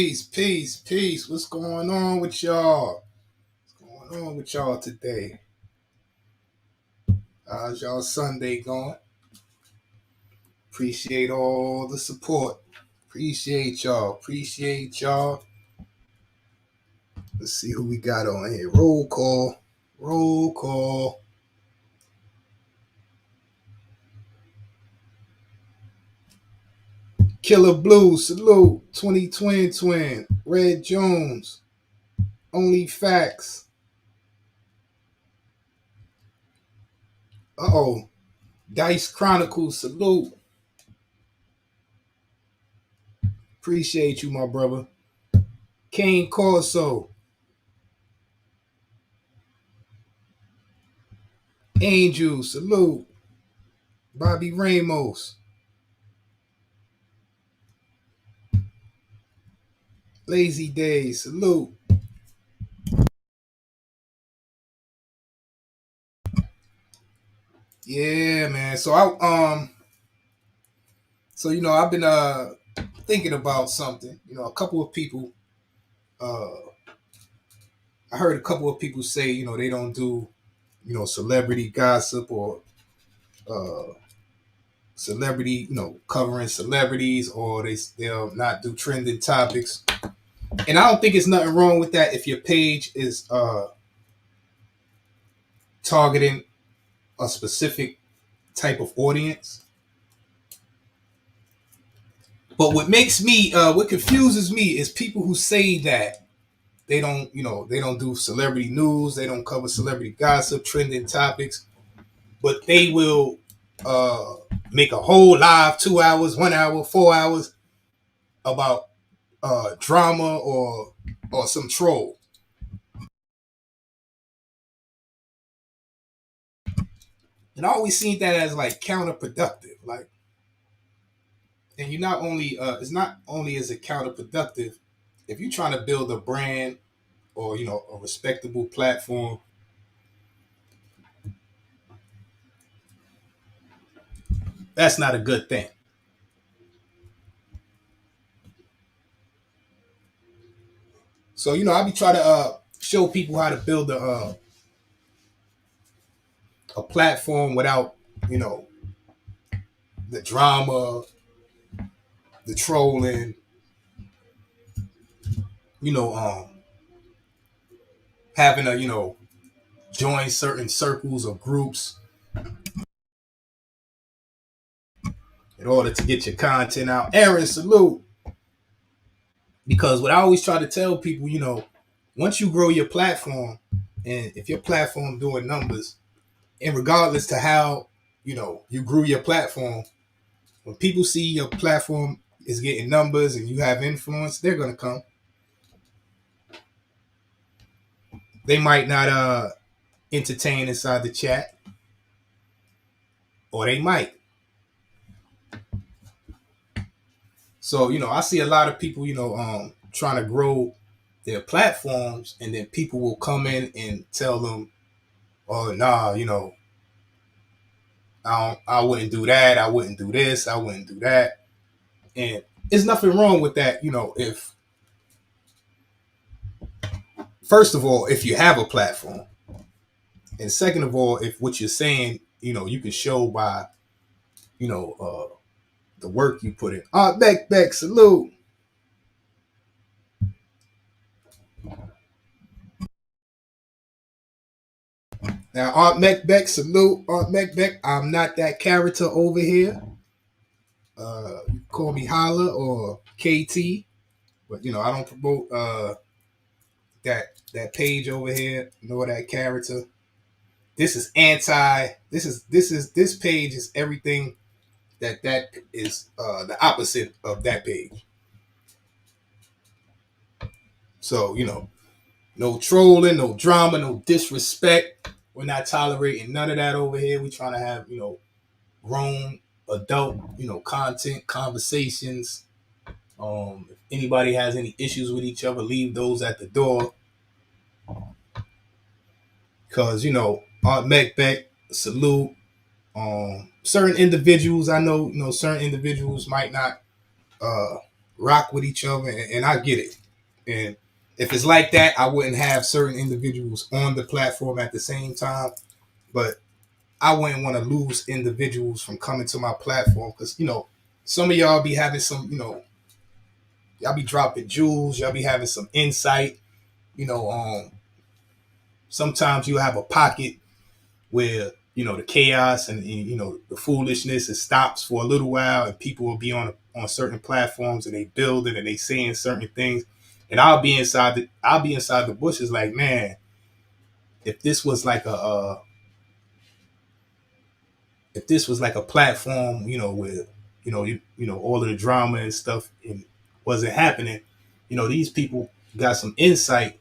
Peace, peace, peace. What's going on with y'all? What's going on with y'all today? How's y'all Sunday going? Appreciate all the support. Appreciate y'all. Appreciate y'all. Let's see who we got on here. Roll call. Roll call. Killer Blue, salute. 20 Twin Twin. Red Jones. Only Facts. Uh-oh. Dice Chronicles, salute. Appreciate you, my brother. Kane Corso. Angel, salute. Bobby Ramos. Lazy Days, salute. Yeah, man. So I've been thinking about something. A couple of people uh I heard a couple of people say, they don't do, celebrity gossip or uh celebrity, covering celebrities, or they'll not do trending topics. And I don't think it's nothing wrong with that if your page is targeting a specific type of audience. But what confuses me is people who say that they don't do celebrity news, they don't cover celebrity gossip, trending topics, but they will uh, make a whole live 2 hours, 1 hour, 4 hours about drama or some troll. And I always seen that as like counterproductive. Like, and you not only it's not only is it counterproductive if you're trying to build a brand or a respectable platform. That's not a good thing. So I be trying to show people how to build a platform without you know the drama, the trolling, having to join certain circles or groups in order to get your content out. Aaron, salute. Because what I always try to tell people, once you grow your platform, and if your platform doing numbers, and regardless to how you grew your platform, when people see your platform is getting numbers and you have influence, they're gonna come. They might not entertain inside the chat, or they might. So I see a lot of people trying to grow their platforms, and then people will come in and tell them, "Oh, nah, I wouldn't do that. I wouldn't do this. I wouldn't do that." And there's nothing wrong with that. If first of all, if you have a platform, and second of all, if what you're saying, you can show by, you know, the work you put in. Beck, salute. Now, Aunt Beck, salute. Aunt Beck, I'm not that character over here. You call me Holla or KT, but I don't promote that page over here, nor that character. This is anti. This page is everything that is the opposite of that page. So no trolling, no drama, no disrespect. We're not tolerating none of that over here. We're trying to have grown adult content conversations. If anybody has any issues with each other, leave those at the door. Cause Aunt Beck, salute. Certain individuals, I know certain individuals might not rock with each other, and I get it. And if it's like that, I wouldn't have certain individuals on the platform at the same time. But I wouldn't want to lose individuals from coming to my platform because some of y'all be having some y'all be dropping jewels, y'all be having some insight. You know, sometimes you have a pocket where the chaos and the foolishness, it stops for a little while, and people will be on certain platforms and they build it and they saying certain things, and I'll be inside the bushes like, man, if this was like a platform, where all of the drama and stuff and wasn't happening, these people got some insight,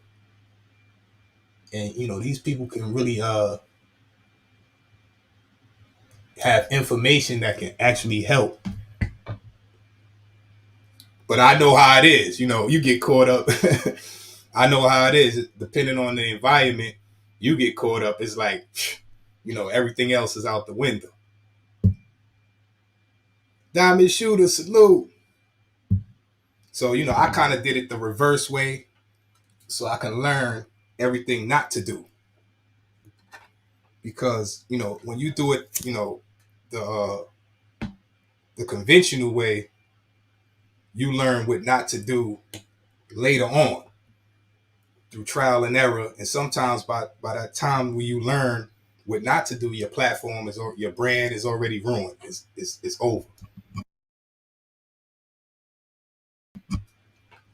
and these people can really have information that can actually help. But I know how it is. You get caught up. I know how it is. Depending on the environment, you get caught up. It's like, everything else is out the window. Diamond shooter, salute. So, I kind of did it the reverse way so I can learn everything not to do. Because, when you do it, the conventional way, you learn what not to do later on through trial and error. And sometimes by that time when you learn what not to do, your platform is, or your brand is already ruined. It's over.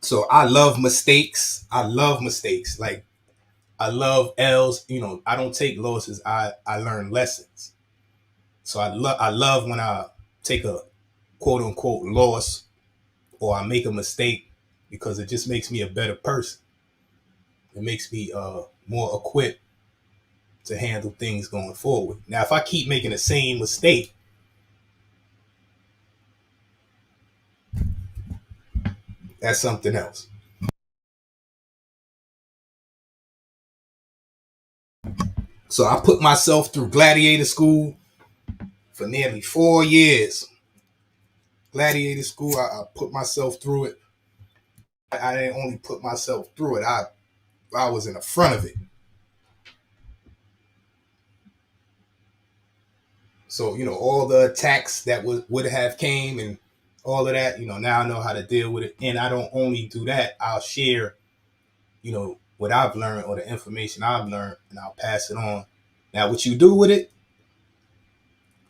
So I love mistakes. I love mistakes. Like, I love L's. I don't take losses. I learn lessons. So I love when I take a quote unquote loss or I make a mistake, because it just makes me a better person. It makes me more equipped to handle things going forward. Now, if I keep making the same mistake, that's something else. So I put myself through gladiator school for nearly 4 years. Gladiator school, I put myself through it. I didn't only put myself through it. I was in the front of it. So all the attacks that would have came and all of that. Now I know how to deal with it, and I don't only do that. I'll share what I've learned or the information I've learned, and I'll pass it on. Now, what you do with it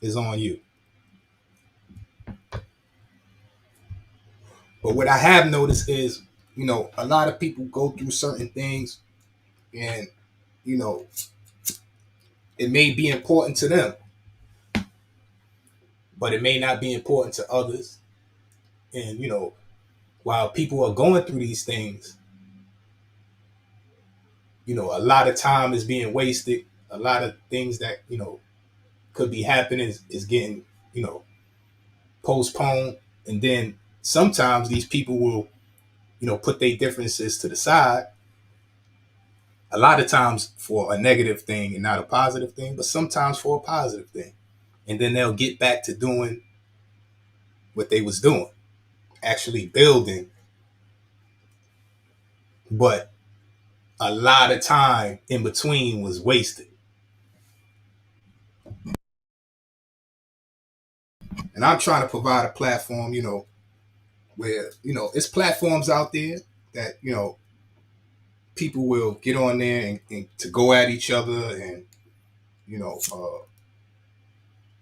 is on you. But what I have noticed is, a lot of people go through certain things, and you know, it may be important to them, but it may not be important to others. And while people are going through these things, a lot of time is being wasted. A lot of things that could be happening is getting you know postponed, and then sometimes these people will put their differences to the side. A lot of times for a negative thing and not a positive thing, but sometimes for a positive thing, and then they'll get back to doing what they was doing, actually building. But a lot of time in between was wasted. And I'm trying to provide a platform, where, it's platforms out there that, people will get on there and to go at each other, and,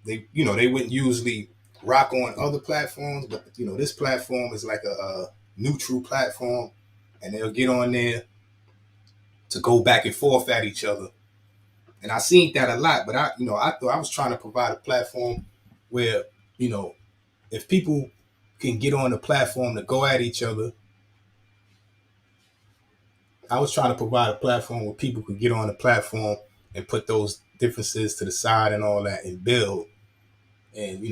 they wouldn't usually rock on other platforms, but, this platform is like a neutral platform, and they'll get on there to go back and forth at each other. And I seen that a lot, but I thought I was trying to provide a platform where, you know, if people can get on the platform to go at each other, I was trying to provide a platform where people could get on the platform and put those differences to the side and all that and build and,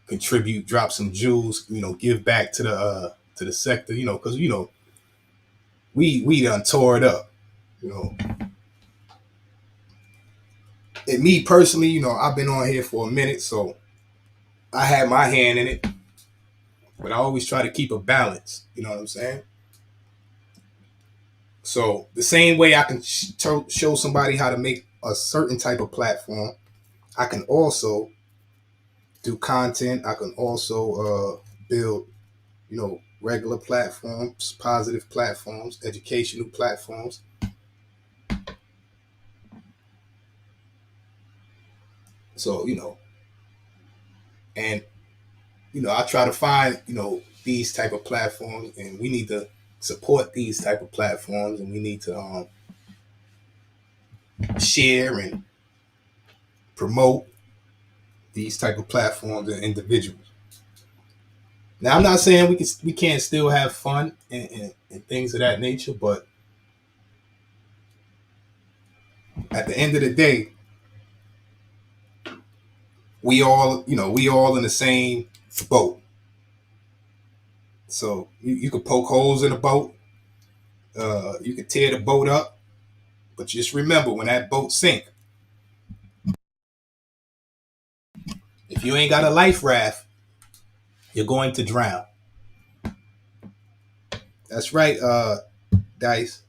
contribute, drop some jewels, give back to the sector, because, we done tore it up, you know. And me personally, I've been on here for a minute, so I had my hand in it. but I always try to keep a balance. You know what I'm saying? So the same way I can show somebody how to make a certain type of platform, I can also do content. I can also build, regular platforms, positive platforms, educational platforms. So and I try to find these type of platforms, and we need to support these type of platforms, and we need to share and promote these type of platforms and individuals. Now, I'm not saying we can't still have fun and things of that nature, but at the end of the day, we all in the same boat. So you could poke holes in the boat, you could tear the boat up, but just remember when that boat sink, if you ain't got a life raft, you're going to drown. That's right, Dice.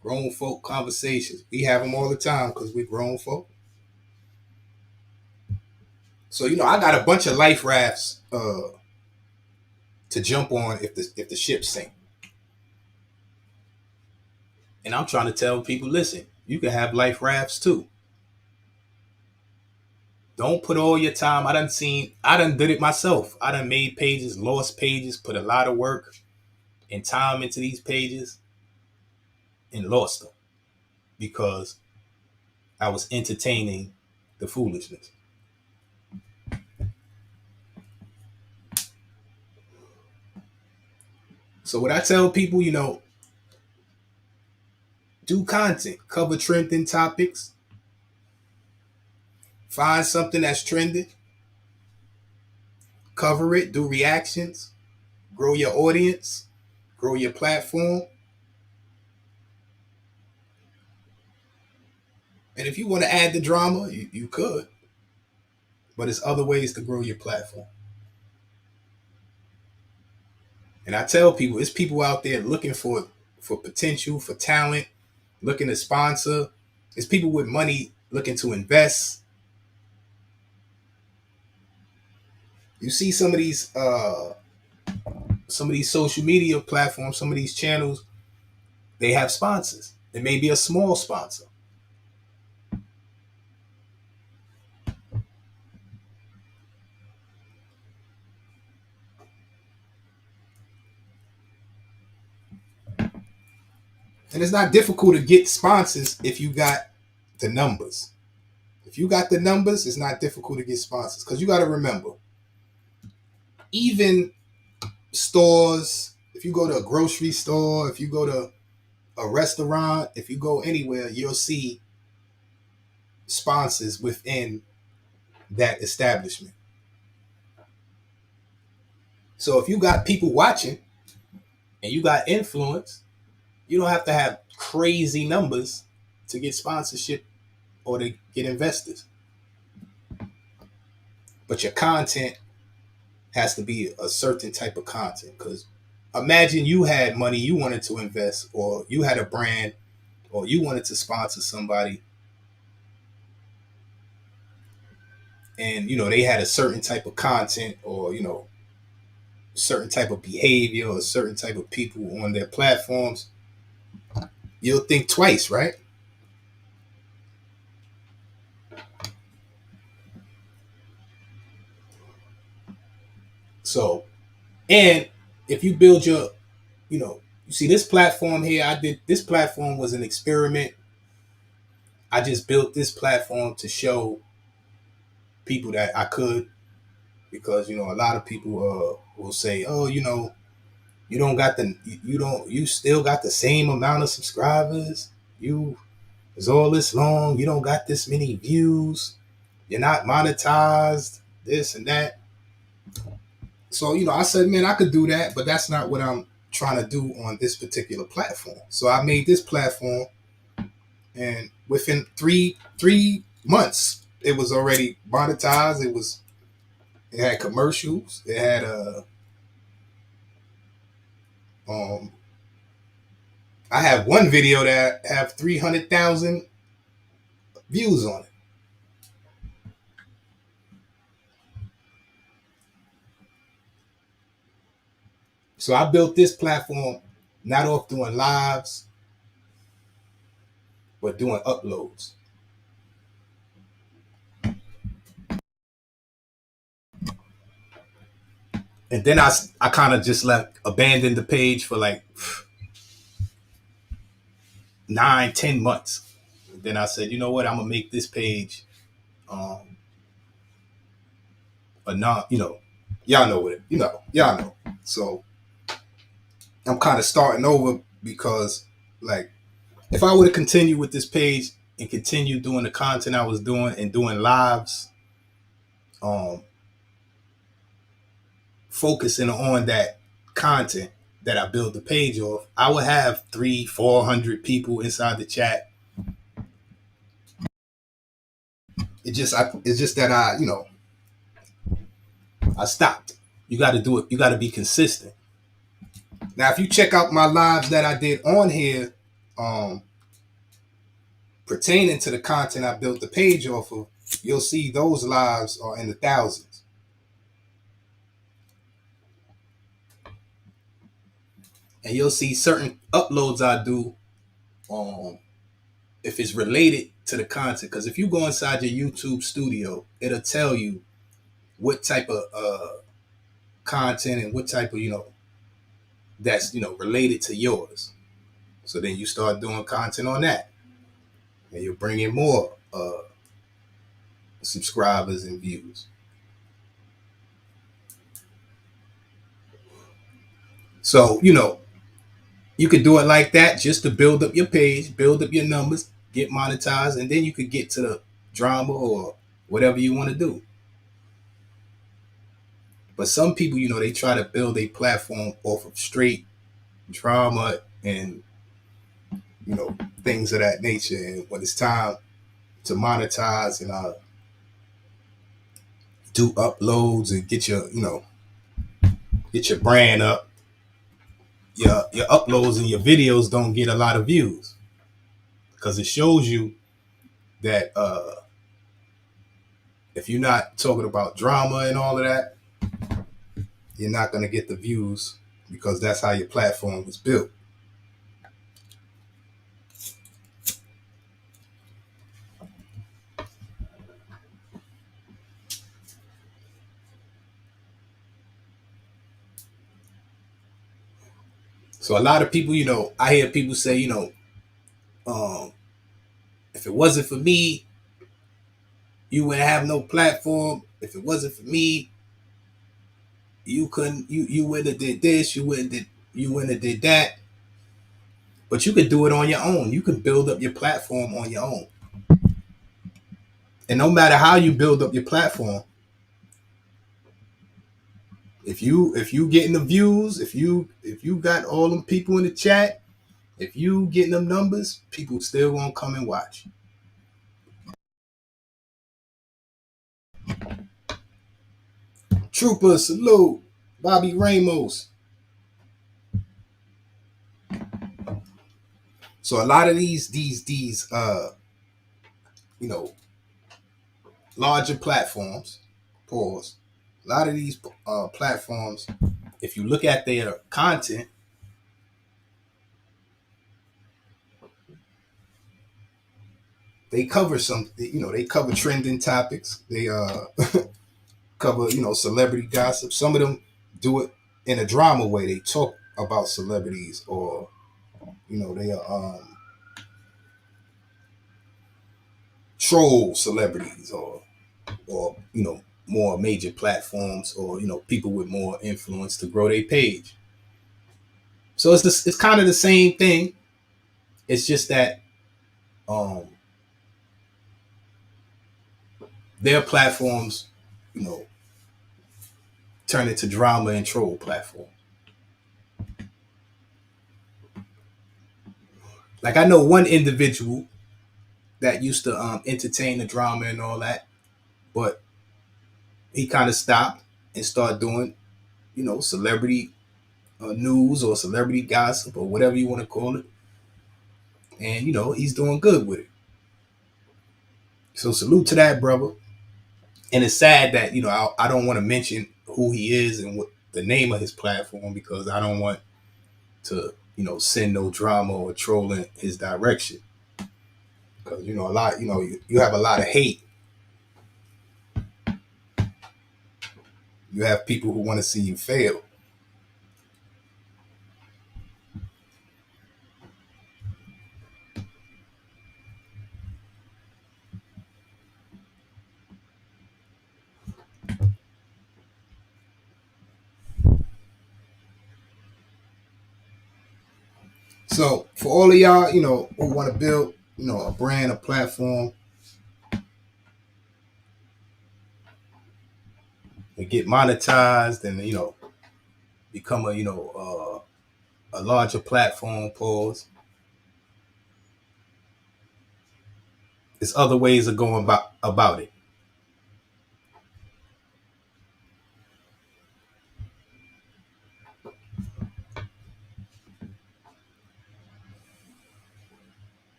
Grown folk conversations. We have them all the time because we're grown folk. So I got a bunch of life rafts to jump on if the ship sink. And I'm trying to tell people, listen, you can have life rafts too. Don't put all your time. I done did it myself. I done made pages, lost pages, put a lot of work and time into these pages and lost them because I was entertaining the foolishness. So what I tell people, do content, cover trending topics, find something that's trending, cover it, do reactions, grow your audience, grow your platform. And if you want to add the drama, you could, but there's other ways to grow your platform. And I tell people, it's people out there looking for potential, for talent, looking to sponsor. It's people with money looking to invest. You see some of these social media platforms, some of these channels, they have sponsors. It may be a small sponsor. And it's not difficult to get sponsors if you got the numbers. If you got the numbers, it's not difficult to get sponsors. Because you got to remember, even stores, if you go to a grocery store, if you go to a restaurant, if you go anywhere, you'll see sponsors within that establishment. So if you got people watching and you got influence, you don't have to have crazy numbers to get sponsorship or to get investors. But your content has to be a certain type of content. Because imagine you had money you wanted to invest, or you had a brand, or you wanted to sponsor somebody, and they had a certain type of content, or certain type of behavior, or certain type of people on their platforms. You'll think twice, right? So, and if you build you see this platform here, this platform was an experiment. I just built this platform to show people that I could, because a lot of people will say, oh, you don't got you still got the same amount of subscribers. You is all this long. You don't got this many views. You're not monetized. This and that. So I said, man, I could do that, but that's not what I'm trying to do on this particular platform. So I made this platform, and within three months, it was already monetized. It had commercials. It had Um, I have one video that have 300,000 views on it. So I built this platform not off doing lives, but doing uploads. And then I kind of just abandoned the page for like 9, 10 months. And then I said, you know what, I'm gonna make this page um a non, y'all know what it, y'all know. So I'm kind of starting over because, like, if I would have continued with this page and continued doing the content I was doing and doing lives, um, focusing on that content that I built the page off, I would have 300, 400 people inside the chat. It's just that I stopped. You got to do it. You got to be consistent. Now, if you check out my lives that I did on here, um, pertaining to the content I built the page off of, you'll see those lives are in the thousands. And you'll see certain uploads I do, if it's related to the content. Because if you go inside your YouTube studio, it'll tell you what type of content and what type of, that's, related to yours. So then you start doing content on that, and you'll bring in more subscribers and views. So, you could do it like that just to build up your page, build up your numbers, get monetized, and then you could get to the drama or whatever you want to do. But some people, they try to build a platform off of straight drama and, things of that nature. And when it's time to monetize and do uploads and get your brand up, your uploads and your videos don't get a lot of views because it shows you that if you're not talking about drama and all of that, you're not going to get the views because that's how your platform was built. So a lot of people, I hear people say, um, if it wasn't for me, you wouldn't have no platform. If it wasn't for me, you wouldn't have did this, you wouldn't have did that. But you could do it on your own. You can build up your platform on your own. And no matter how you build up your platform, if you getting the views, if you got all them people in the chat, if you getting them numbers, people still won't come and watch. Trooper, salute. Bobby Ramos. So a lot of these you know larger platforms, pause. A lot of these platforms, if you look at their content, they cover they cover trending topics. They cover celebrity gossip. Some of them do it in a drama way. They talk about celebrities, or they are troll celebrities, or more major platforms, or people with more influence to grow their page. So it's kind of the same thing. It's just that um their platforms, you know, turn into drama and troll platform. Like, I know one individual that used to entertain the drama and all that, but he kind of stopped and started doing, celebrity news or celebrity gossip or whatever you want to call it, and he's doing good with it. So salute to that brother. And it's sad that I don't want to mention who he is and what the name of his platform, because I don't want to send no drama or troll in his direction, because a lot you have a lot of hate. You have people who want to see you fail. So for all of y'all, who want to build, a brand, a platform, and get monetized, and become a larger platform. Pause. There's other ways of going about it.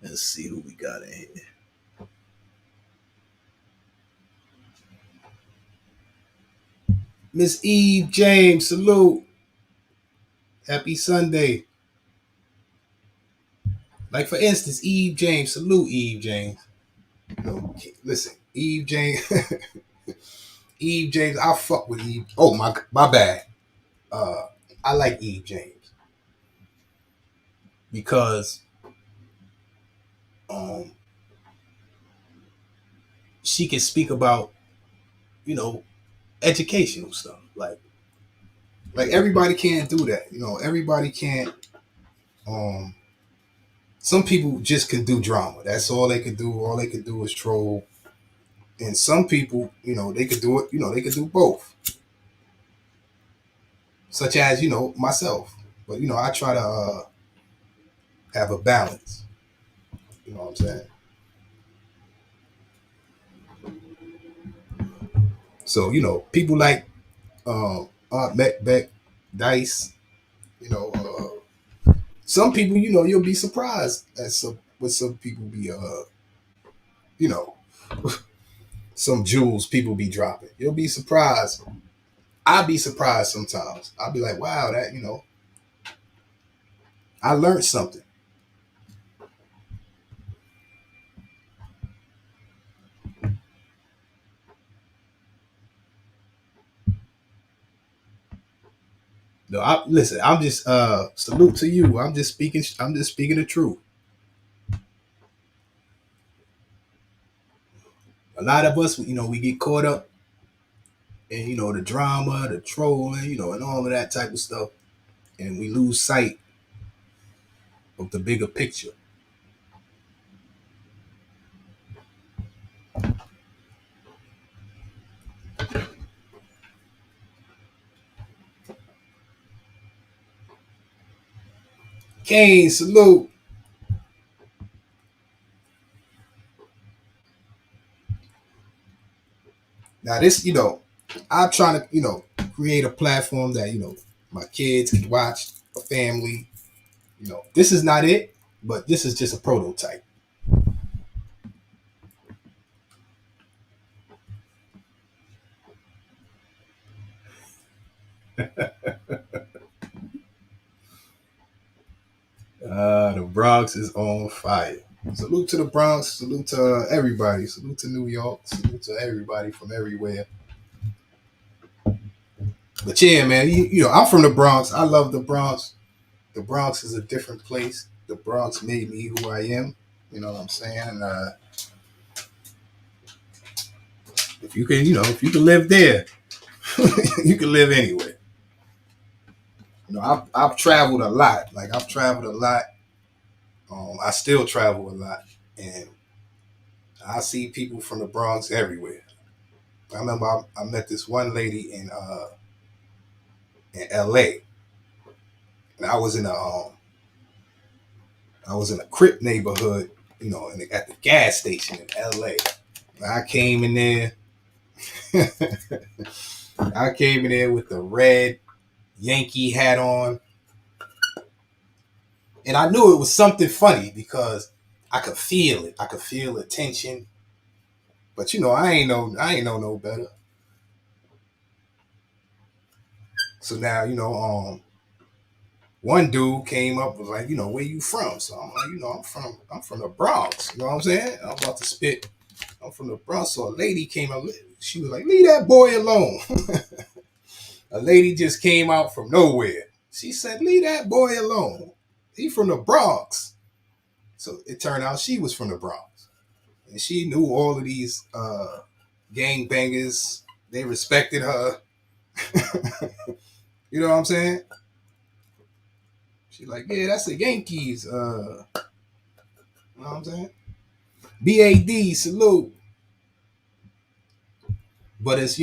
Let's see who we got in here. Miss Eve James, salute. Happy Sunday. Like for instance, Eve James, salute Eve James. Listen, Eve James, Eve James, I fuck with Eve. Oh my bad. Uh, I like Eve James because um she can speak about you know educational stuff. Like everybody can't do that. Everybody can't. Um, some people just can do drama. That's all they can do. All they can do is troll. And some people, they could do it. They could do both. Such as myself. But I try to have a balance. You know what I'm saying? So people like Aunt Beck, Dice. You know, some people, you'll be surprised at what some people be you know, some jewels people be dropping. You'll be surprised. I'll be surprised sometimes. I'll be like, wow, that I learned something. No, listen. I'm just salute to you. I'm just speaking. I'm just speaking the truth. A lot of us, we get caught up in the drama, the trolling, and all of that type of stuff, and we lose sight of the bigger picture. Kane, salute. Now this, I'm trying to, create a platform that my kids can watch, a family. This is not it, but this is just a prototype. The Bronx is on fire. Salute to the Bronx. Salute to everybody. Salute to New York. Salute to everybody from everywhere. But yeah, man, I'm from the Bronx. I love the Bronx. The Bronx is a different place. The Bronx made me who I am. You know what I'm saying? And if you can live there, you can live anywhere. I've traveled a lot. Like I've traveled a lot. I still travel a lot, and I see people from the Bronx everywhere. I remember I met this one lady in L.A. and I was in a Crip neighborhood, at the gas station in L.A. I came in there, I came in there with the red Yankee hat on, and I knew it was something funny because I could feel it. I could feel the tension. But I ain't know no better. So now, one dude came up was like, where you from? So I'm like, I'm from the Bronx. You know what I'm saying? I'm about to spit. I'm from the Bronx. So a lady came up. She was like, leave that boy alone. A lady just came out from nowhere. She said, leave that boy alone. He from the Bronx. So it turned out she was from the Bronx. And she knew all of these gang bangers. They respected her. You know what I'm saying? She's like, yeah, that's the Yankees. You know what I'm saying? BAD, salute. But it's,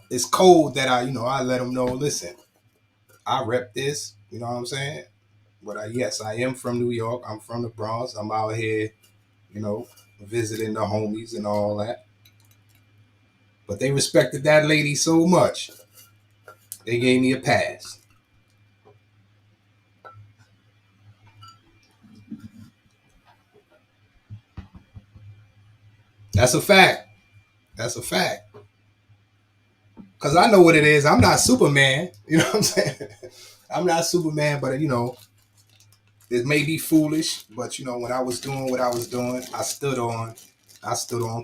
it's cold that I let them know, listen, I rep this, you know what I'm saying? But yes, I am from New York. I'm from the Bronx. I'm out here, you know, visiting the homies and all that. But they respected that lady so much, they gave me a pass. That's a fact. That's a fact. Because I know what it is. I'm not Superman. You know what I'm saying? I'm not Superman, but, it may be foolish, but, when I was doing what I was doing, I stood on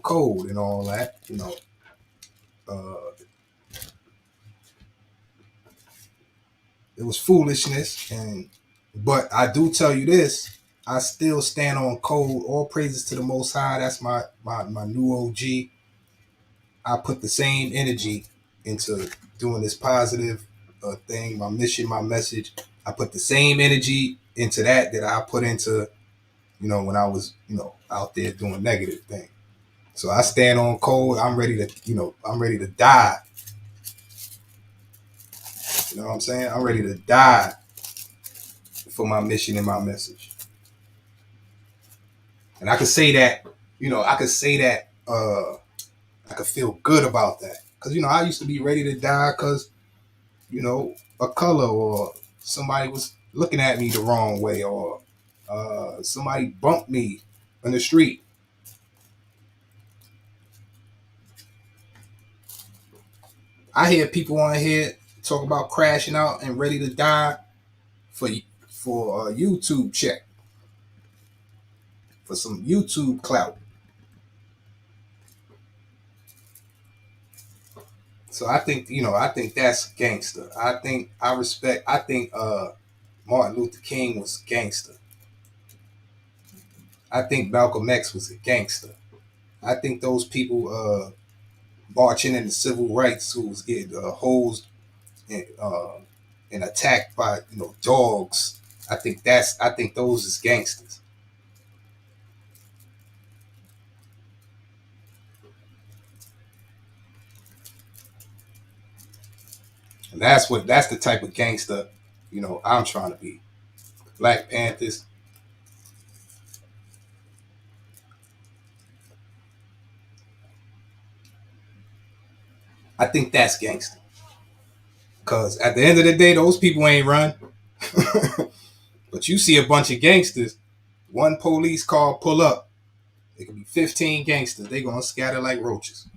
code and all that. Uh, it was foolishness, but I do tell you this: I still stand on code. All praises to the Most High. That's my new OG. I put the same energy into doing this positive thing, my mission, my message. I put the same energy into that I put into when I was out there doing negative things. So I stand on code. I'm ready to die. You know what I'm saying? I'm ready to die for my mission and my message. And I could say that, I could say that, I could feel good about that. Because, I used to be ready to die because, a color or somebody was looking at me the wrong way or somebody bumped me in the street. I hear people on here talk about crashing out and ready to die for for a YouTube check, for some YouTube clout. So I think that's gangster. I think Martin Luther King was gangster. I think Malcolm X was a gangster. I think those people marching in the civil rights who was getting hosed and attacked by dogs. I think those is gangsters. And that's the type of gangster I'm trying to be. Black Panthers. I think that's gangster. Cause at the end of the day, those people ain't run. But you see a bunch of gangsters, one police car pull up. It could be 15 gangsters. They gonna scatter like roaches.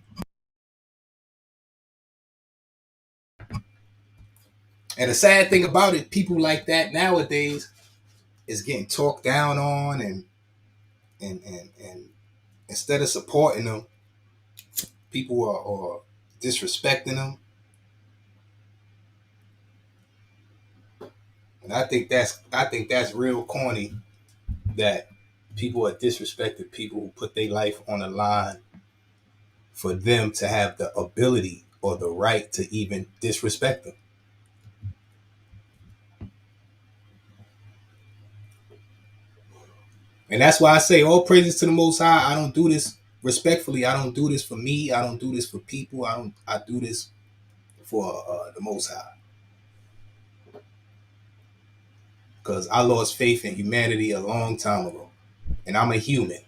And the sad thing about it, people like that nowadays is getting talked down on, and instead of supporting them, people are disrespecting them. And I think that's real corny that people are disrespecting people who put their life on the line for them to have the ability or the right to even disrespect them. And that's why I say all praises to the Most High. I don't do this respectfully. I don't do this for me. I don't do this for people. I don't. I do this for the Most High because I lost faith in humanity a long time ago, and I'm a human.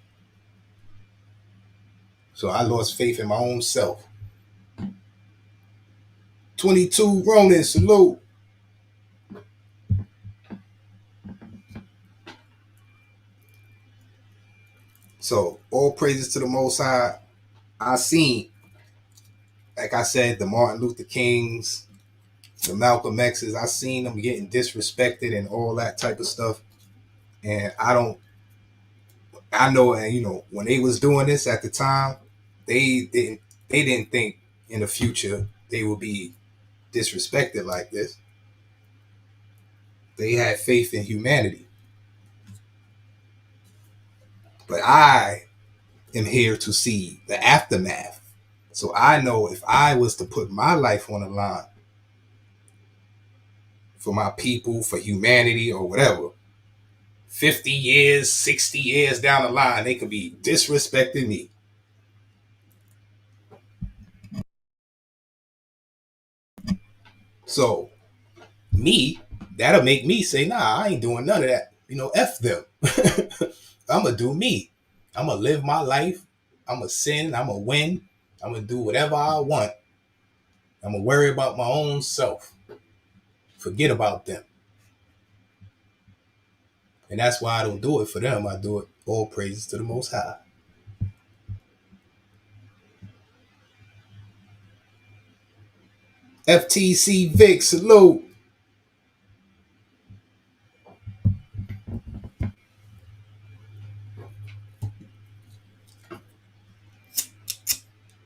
So I lost faith in my own self. 22 Ronin, salute. So all praises to the Most High. I seen, like I said, the Martin Luther Kings, the Malcolm X's. I seen them getting disrespected and all that type of stuff. And I don't, I know, and when they was doing this at the time, they didn't, they didn't think in the future they would be disrespected like this. They had faith in humanity. But I am here to see the aftermath. So I know if I was to put my life on the line for my people, for humanity, or whatever, 50 years, 60 years down the line, they could be disrespecting me. So, me, that'll make me say, nah, I ain't doing none of that. F them. I'm going to do me. I'm going to live my life. I'm going to sin. I'm going to win. I'm going to do whatever I want. I'm going to worry about my own self. Forget about them. And that's why I don't do it for them. I do it all praises to the Most High. FTC Vic, salute.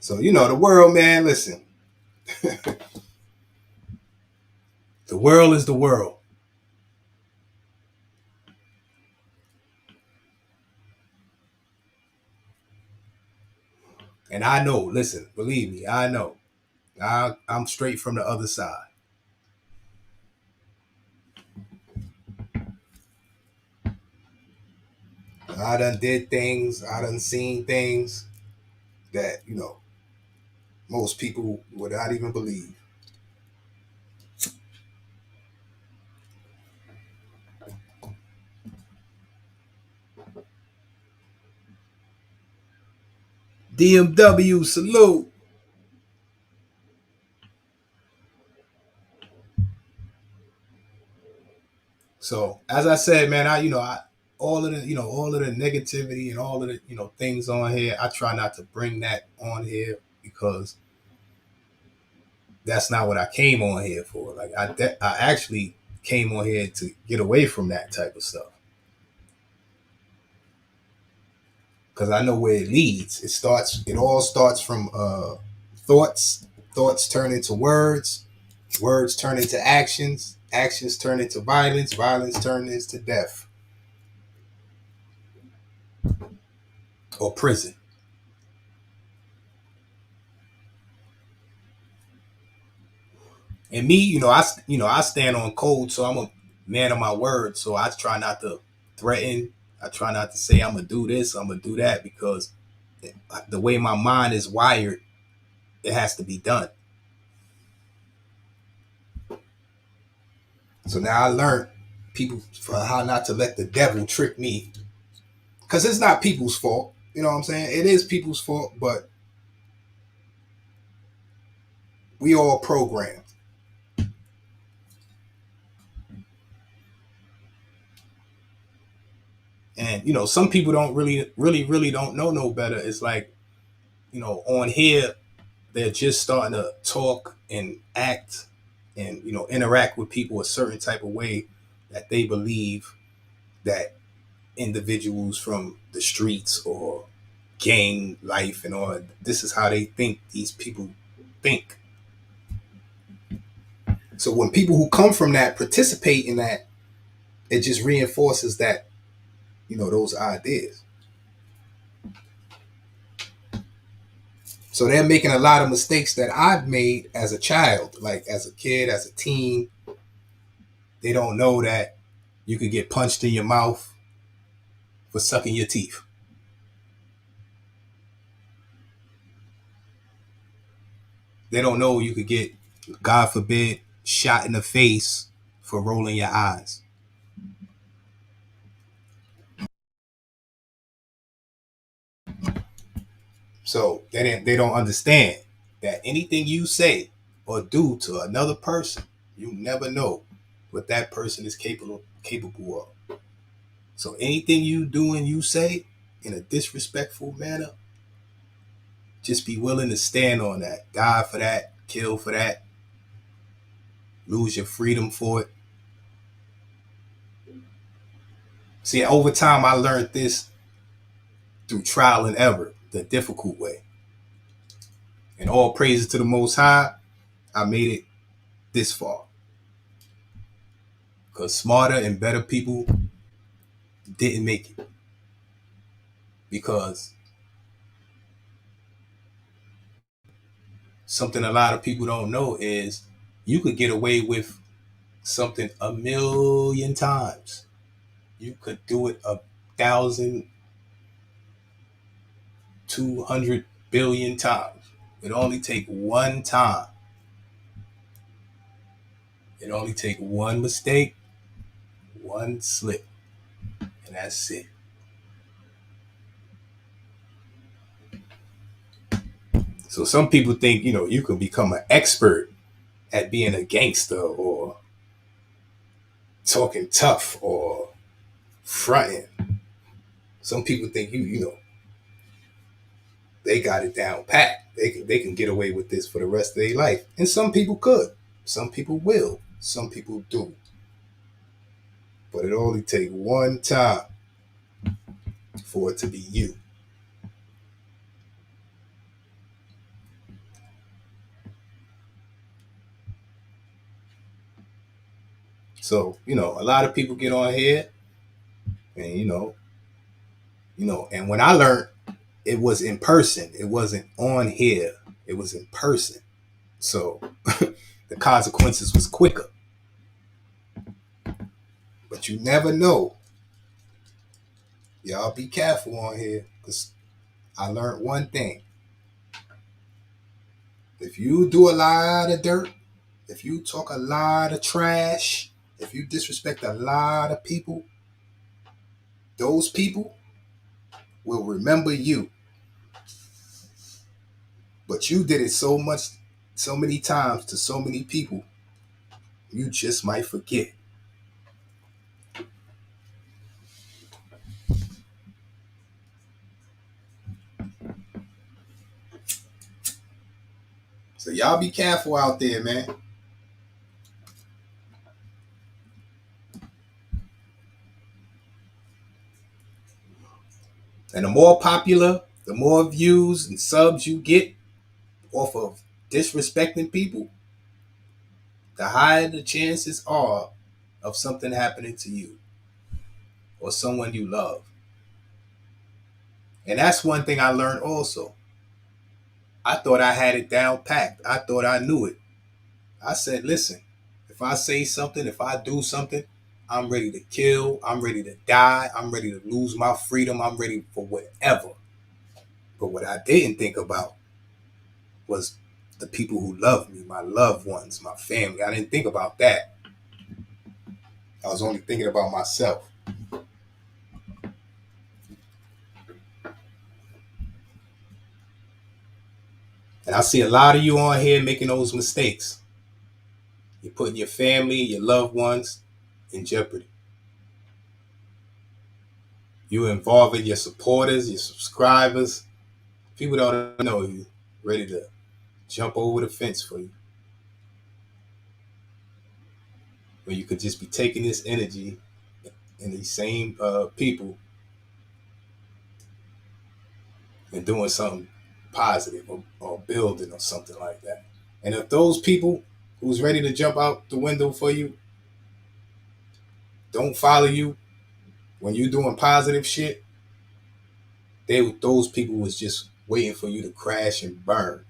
So, the world, man, listen. The world is the world. And I know, listen, believe me, I know. I'm straight from the other side. I done did things, I done seen things that, most people would not even believe. DMW, salute. So, as I said, man, all of the, all of the negativity and all of the, things on here, I try not to bring that on here because that's not what I came on here for. Like I actually came on here to get away from that type of stuff because I know where it leads. It all starts from thoughts. Thoughts turn into words. Words turn into actions. Actions turn into violence. Violence turns into death or prison. And me, I stand on code, so I'm a man of my word. So I try not to threaten. I try not to say I'm gonna do this, I'm gonna do that, because the way my mind is wired, it has to be done. So now I learned people for how not to let the devil trick me, because it's not people's fault. You know what I'm saying? It is people's fault, but we all programmed. And some people don't really don't know no better. It's like, on here they're just starting to talk and act and interact with people a certain type of way that they believe that individuals from the streets or gang life and all, this is how they think these people think. So when people who come from that participate in that, it just reinforces that, those ideas. So they're making a lot of mistakes that I've made as a child, like as a kid, as a teen. They don't know that you could get punched in your mouth for sucking your teeth. They don't know you could get, God forbid, shot in the face for rolling your eyes. So they don't understand that anything you say or do to another person, you never know what that person is capable of. So anything you do and you say in a disrespectful manner, just be willing to stand on that. Die for that, kill for that, lose your freedom for it. See, over time I learned this through trial and error, the difficult way. And all praises to the Most High, I made it this far. Because smarter and better people didn't make it. Because something a lot of people don't know is you could get away with something a million times. You could do it 1,200,000,000,000 times. It only take one time. It only take one mistake, one slip, and that's it. So some people think, you can become an expert at being a gangster or talking tough or fronting. Some people think they got it down pat. They can get away with this for the rest of their life. And some people could. Some people will. Some people do. But it only takes one time for it to be you. So, a lot of people get on here and and when I learned it was in person, it wasn't on here, it was in person. So the consequences was quicker. But you never know. Y'all be careful on here because I learned one thing. If you do a lot of dirt, if you talk a lot of trash, if you disrespect a lot of people, those people will remember you. But you did it so many times to so many people, you just might forget. So y'all be careful out there, man. And the more popular, the more views and subs you get off of disrespecting people, the higher the chances are of something happening to you or someone you love. And that's one thing I learned also. I thought I had it down packed. I thought I knew it. I said, listen, if I say something, if I do something, I'm ready to kill. I'm ready to die. I'm ready to lose my freedom. I'm ready for whatever. But what I didn't think about was the people who love me, my loved ones, my family. I didn't think about that. I was only thinking about myself. And I see a lot of you on here making those mistakes. You're putting your family, your loved ones in jeopardy. You're involving your supporters, your subscribers. People don't know you, ready to jump over the fence for you. When you could just be taking this energy and these same people and doing something positive or building or something like that. And if those people who's ready to jump out the window for you don't follow you when you're doing positive shit, those people was just waiting for you to crash and burn.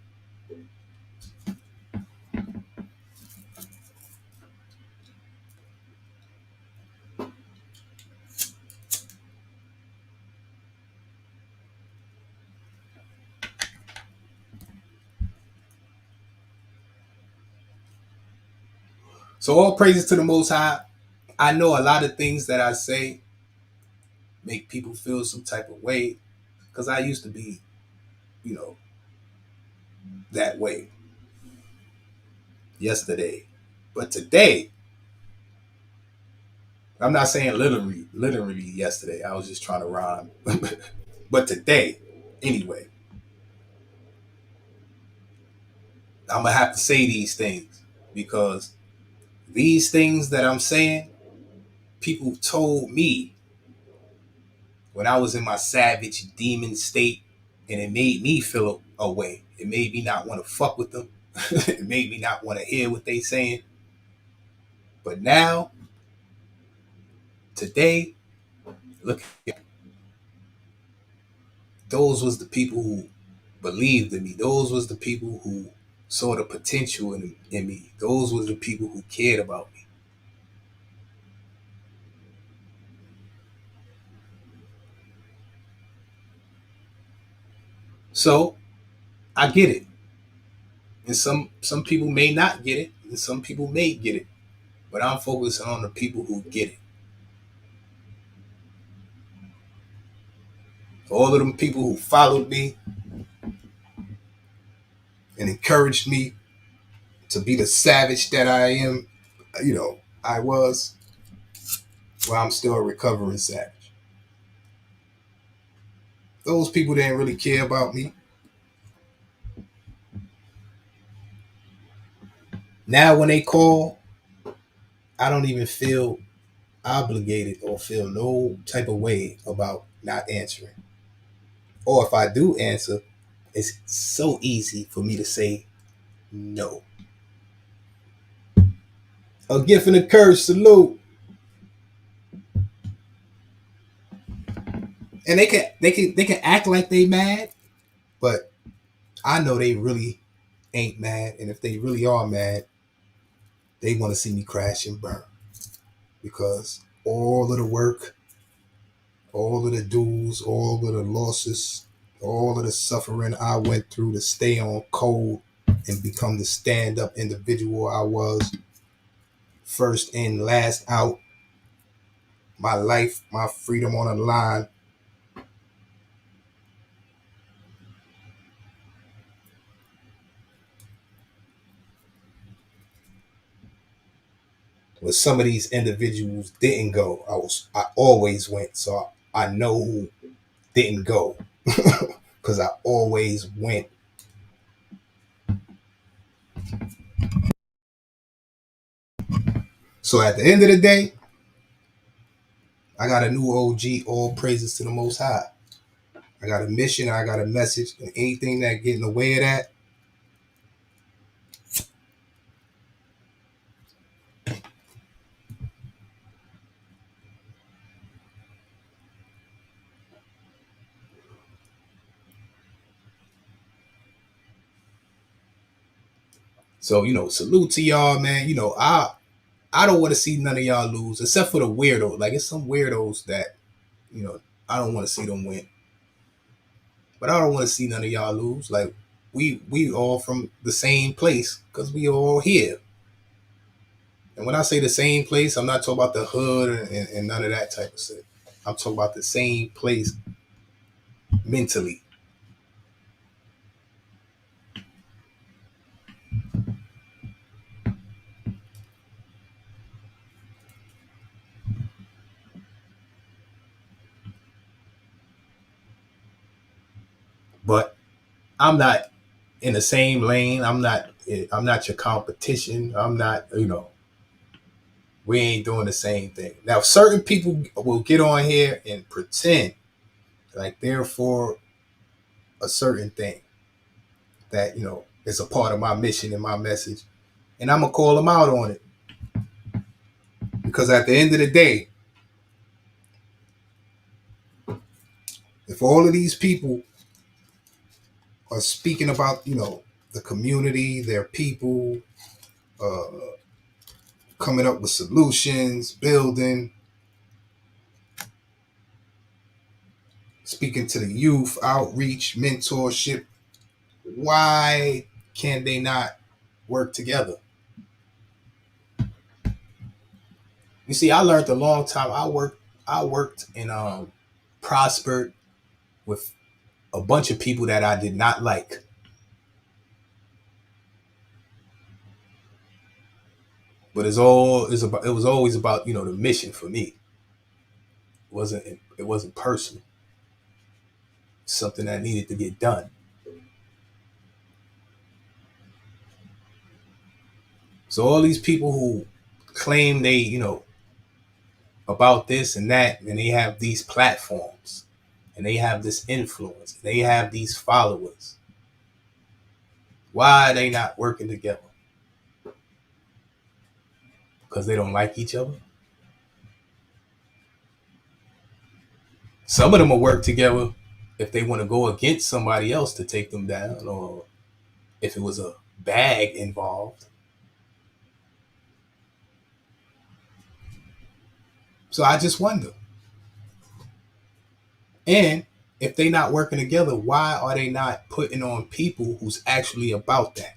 So all praises to the Most High. I know a lot of things that I say make people feel some type of way because I used to be you know, that way yesterday. But today, I'm not saying literally yesterday. I was just trying to rhyme. But today, anyway, I'm gonna have to say these things because these things that I'm saying, people told me when I was in my savage demon state, and it made me feel a way. It made me not want to fuck with them. It made me not want to hear what they saying. But now, today, look, those was the people who believed in me. Those was the people who saw the potential in me. Those was the people who cared about me. So I get it. And some people may not get it, and some people may get it. But I'm focusing on the people who get it. All of them people who followed me and encouraged me to be the savage that I am, I was. Well, I'm still a recovering savage. Those people didn't really care about me. Now, when they call, I don't even feel obligated or feel no type of way about not answering. Or if I do answer, it's so easy for me to say no. A gift and a curse, salute. And they can act like they mad, but I know they really ain't mad. And if they really are mad, they want to see me crash and burn. Because all of the work, all of the dues, all of the losses, all of the suffering I went through to stay on code and become the stand up individual I was, first in, last out, my life, my freedom on the line, where some of these individuals didn't go. I always went. So I know who didn't go. Because I always went. So at the end of the day, I got a new OG, all praises to the most high. I got a mission, I got a message, and anything that get in the way of that, so salute to y'all, man. I don't want to see none of y'all lose, except for the weirdos. Like it's some weirdos that, you know, I don't want to see them win. But I don't want to see none of y'all lose. Like we all from the same place because we all here. And when I say the same place, I'm not talking about the hood and none of that type of shit. I'm talking about the same place mentally. But I'm not in the same lane. I'm not your competition. I'm not, we ain't doing the same thing. Now certain people will get on here and pretend like they're for a certain thing that, is a part of my mission and my message. And I'm gonna call them out on it. Because at the end of the day, if all of these people are speaking about, the community, their people, uh, coming up with solutions, building, speaking to the youth, outreach, mentorship, why can they not work together? You see, I learned a long time. I worked and prospered with a bunch of people that I did not like. But it was always about, the mission for me. It wasn't personal. Something that needed to get done. So all these people who claim they, about this and that, and they have these platforms, and they have this influence, and they have these followers. Why are they not working together? Because they don't like each other. Some of them will work together if they want to go against somebody else to take them down, or if it was a bag involved. So I just wonder. And if they not working together, why are they not putting on people who's actually about that?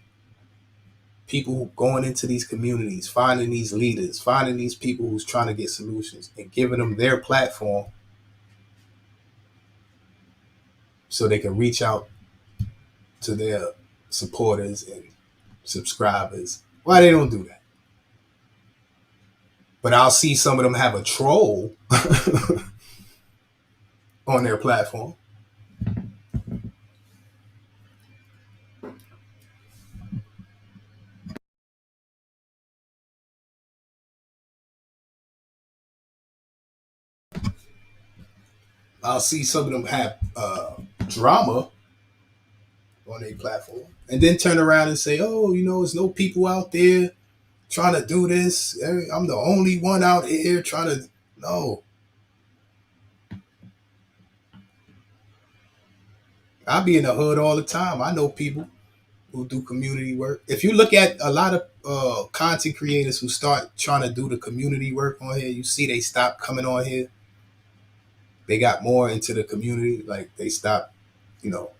People going into these communities, finding these leaders, finding these people who's trying to get solutions and giving them their platform so they can reach out to their supporters and subscribers. Why they don't do that? But I'll see some of them have a troll on their platform. I'll see some of them have drama on their platform, and then turn around and say, "Oh, there's no people out there trying to do this. I'm the only one out here trying to." No, I be in the hood all the time. I know people who do community work. If you look at a lot of content creators who start trying to do the community work on here, you see they stop coming on here. They got more into the community, like they stopped, you know,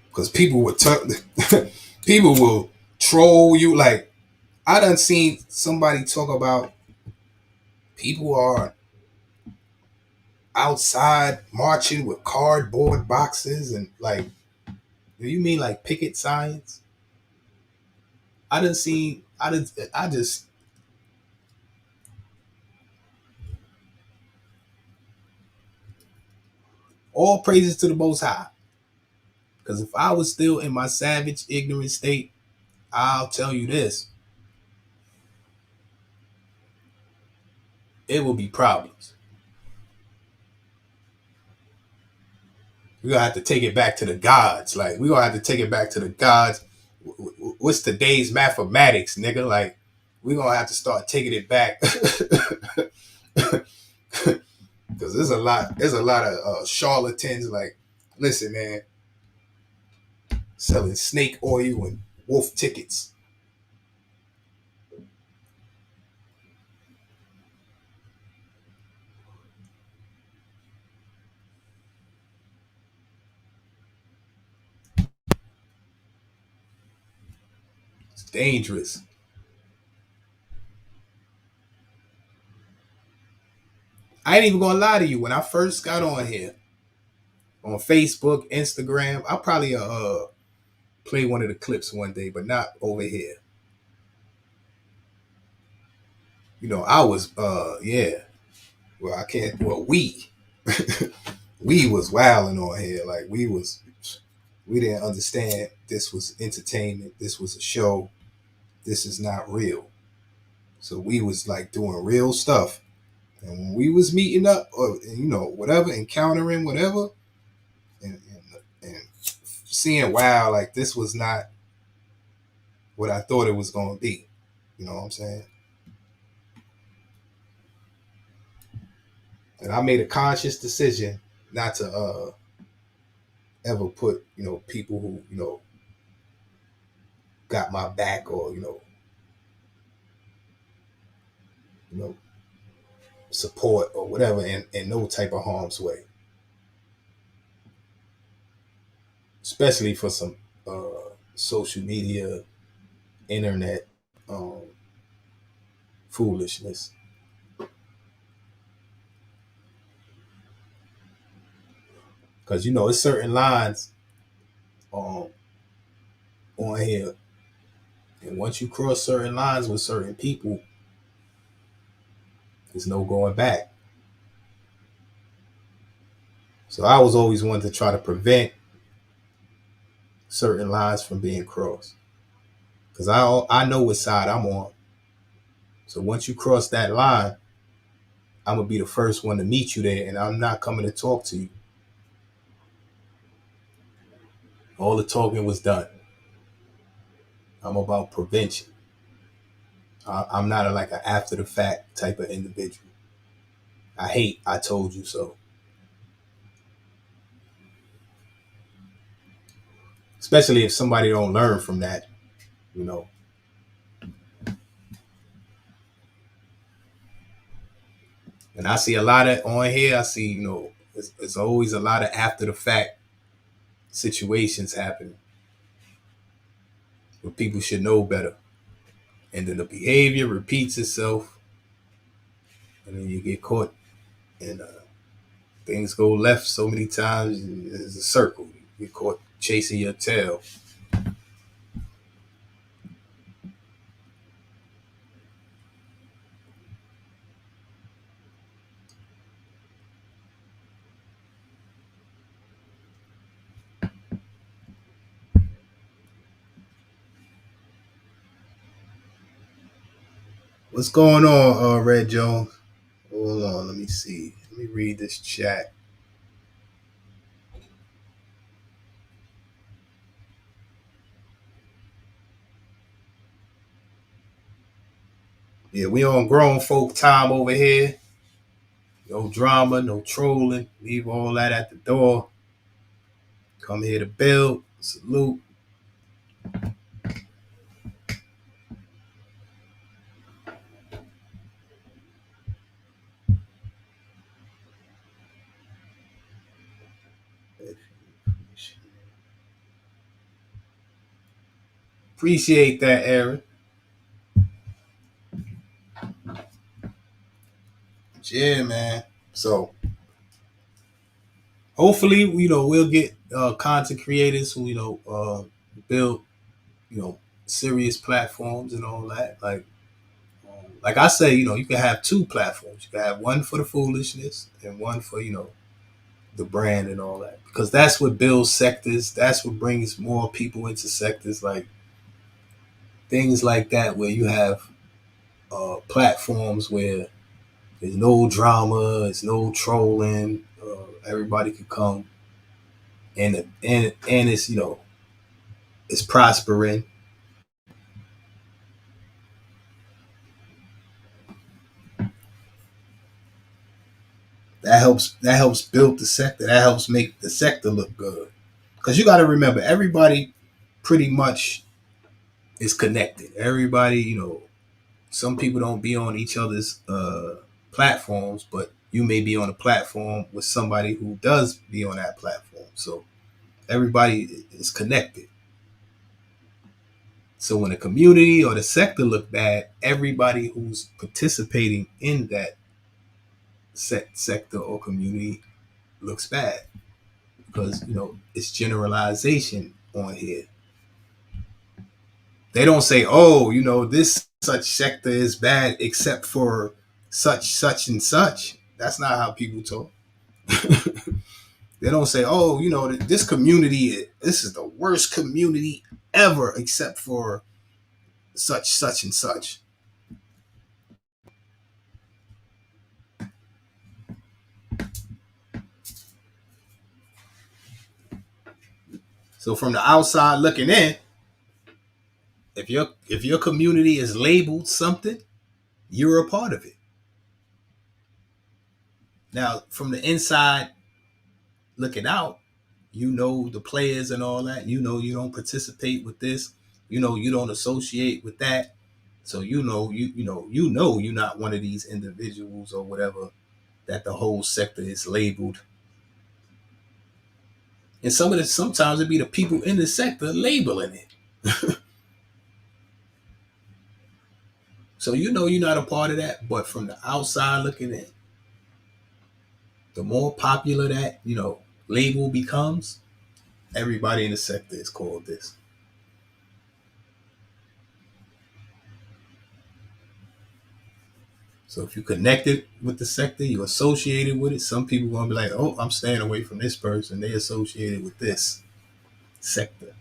because people will troll you. Like I done seen somebody talk about people are outside marching with cardboard boxes and like, do you mean like picket signs? I just all praises to the Most High. Because if I was still in my savage, ignorant state, I'll tell you this: it will be problems. We're gonna have to take it back to the gods. Like we're gonna have to take it back to the gods. What's today's mathematics, nigga? Like we're gonna have to start taking it back. Because there's a lot of charlatans. Like, listen, man, selling snake oil and wolf tickets. It's dangerous. I ain't even gonna lie to you. When I first got on here, on Facebook, Instagram, I'll probably play one of the clips one day, but not over here. I was yeah. Well, I can't. Well, we was wilding on here. Like we didn't understand this was entertainment. This was a show. This is not real. So we was like doing real stuff. And when we was meeting up, or whatever, encountering whatever, and seeing, wow, like this was not what I thought it was going to be. You know what I'm saying? And I made a conscious decision not to ever put people who got my back, or you know support or whatever, in no type of harm's way, especially for some social media, internet um, foolishness. because it's certain lines um, on here, and once you cross certain lines with certain people, there's no going back. So I was always one to try to prevent certain lines from being crossed, because I know what side I'm on. So once you cross that line, I'm gonna be the first one to meet you there, and I'm not coming to talk to you. All the talking was done. I'm about prevention. I'm not like an after the fact type of individual. I hate I told you so. Especially if somebody don't learn from that, you know. And I see a lot of on here. I see, it's always a lot of after the fact situations happening where people should know better, and then the behavior repeats itself, and then you get caught, and things go left so many times. It's a circle. You get caught chasing your tail. What's going on, Red Jones? Hold on, let me see. Let me read this chat. Yeah, we on grown folk time over here. No drama, no trolling. Leave all that at the door. Come here to build. Salute. Appreciate that, Aaron. Yeah, man. So hopefully, we'll get content creators who, build, serious platforms and all that. Like I say, you can have two platforms. You can have one for the foolishness and one for, the brand and all that. Because that's what builds sectors. That's what brings more people into sectors, like things like that, where you have platforms where there's no drama, there's no trolling. Everybody can come, and it's it's prospering. That helps build the sector. That helps make the sector look good. Because you got to remember, everybody pretty much is connected. Everybody, some people don't be on each other's platforms, but you may be on a platform with somebody who does be on that platform. So everybody is connected. So when the community or the sector look bad, everybody who's participating in that sector or community looks bad, because it's generalization on here. They don't say, oh, this such sector is bad except for such and such. That's not how people talk. They don't say, oh, this community, this is the worst community ever except for such and such. So from the outside looking in, if your community is labeled something, you're a part of it. Now, from the inside looking out, the players and all that. You don't participate with this. You don't associate with that. So you're not one of these individuals or whatever that the whole sector is labeled. And sometimes it be the people in the sector labeling it. So you're not a part of that. But from the outside looking in, the more popular that label becomes, everybody in the sector is called this. So if you connected with the sector, you associated with it, some people gonna be like, oh, I'm staying away from this person. They associated with this sector.